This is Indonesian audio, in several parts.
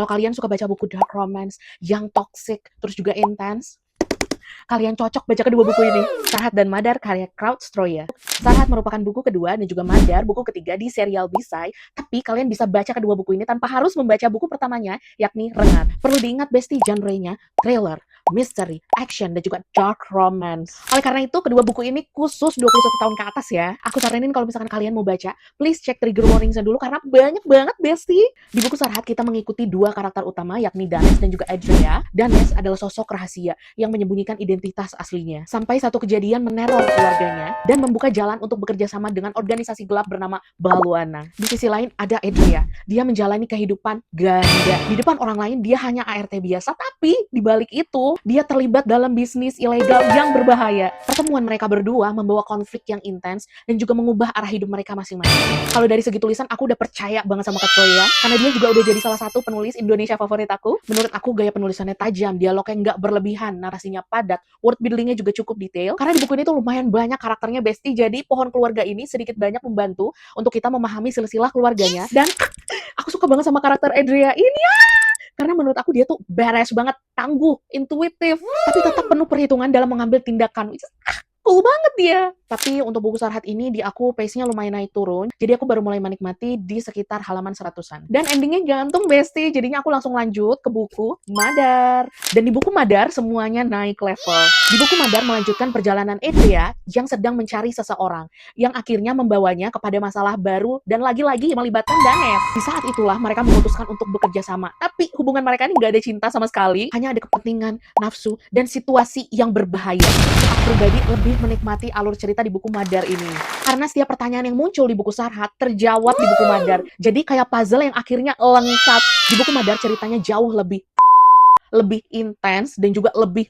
Kalau kalian suka baca buku dark romance yang toxic, terus juga intense, kalian cocok baca kedua buku ini. Sarhat dan Madar karya Crowdstroya. Sarhat merupakan buku kedua dan juga Madar buku ketiga di serial Bisai, tapi kalian bisa baca kedua buku ini tanpa harus membaca buku pertamanya, yakni Rengat. Perlu diingat besti, genre-nya thriller, mystery, action, dan juga dark romance. Oleh karena itu, kedua buku ini khusus 21 tahun ke atas ya. Aku saranin kalau misalkan kalian mau baca, please cek trigger warning-nya dulu karena banyak banget besti. Di buku Sarhat kita mengikuti dua karakter utama yakni Danes dan juga Adria. Danes adalah sosok rahasia yang menyembunyikan identitas aslinya. Sampai satu kejadian meneror keluarganya dan membuka jalan untuk bekerja sama dengan organisasi gelap bernama Baluana. Di sisi lain ada Adria. Dia menjalani kehidupan ganda. Di depan orang lain dia hanya ART biasa, tapi di balik itu dia terlibat dalam bisnis ilegal yang berbahaya. Pertemuan mereka berdua membawa konflik yang intens dan juga mengubah arah hidup mereka masing-masing. Kalau dari segi tulisan aku udah percaya banget sama Kak Troya, karena dia juga udah jadi salah satu penulis Indonesia favorit aku. Menurut aku gaya penulisannya tajam, dialognya nggak berlebihan, narasinya padat, word buildingnya juga cukup detail. Karena di buku ini tuh lumayan banyak karakternya besti, jadi pohon keluarga ini sedikit banyak membantu untuk kita memahami silsilah keluarganya. Dan aku suka banget sama karakter Adria ini ya, karena menurut aku dia tuh beres banget, tangguh, intuitif, tapi tetap penuh perhitungan dalam mengambil tindakan. Cool banget dia. Tapi untuk buku Sarhat ini di aku pace-nya lumayan naik turun. Jadi aku baru mulai menikmati di sekitar halaman 100-an. Dan endingnya gantung besti. Jadinya aku langsung lanjut ke buku Madar. Dan di buku Madar semuanya naik level. Di buku Madar melanjutkan perjalanan Adria yang sedang mencari seseorang yang akhirnya membawanya kepada masalah baru dan lagi-lagi melibatkan Danes. Di saat itulah mereka memutuskan untuk bekerja sama. Tapi hubungan mereka ini nggak ada cinta sama sekali. Hanya ada kepentingan, nafsu, dan situasi yang berbahaya. Aku pribadi lebih menikmati alur cerita di buku Madar ini. Karena setiap pertanyaan yang muncul di buku Sarhat terjawab di buku Madar. Jadi kayak puzzle yang akhirnya lengkap. Di buku Madar ceritanya jauh lebih intens dan juga lebih.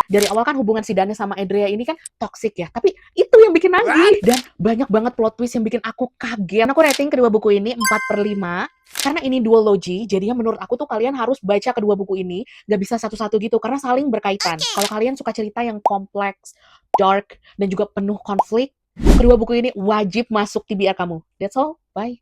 Dari awal kan hubungan si Dane sama Adria ini kan toxic ya, tapi itu yang bikin nagih. Dan banyak banget plot twist yang bikin aku kaget. Aku rating kedua buku ini 4/5. Karena ini duology, jadinya menurut aku tuh kalian harus baca kedua buku ini, gak bisa satu-satu gitu, karena saling berkaitan. Kalau kalian suka cerita yang kompleks, dark, dan juga penuh konflik, kedua buku ini wajib masuk TBR kamu. That's all, bye.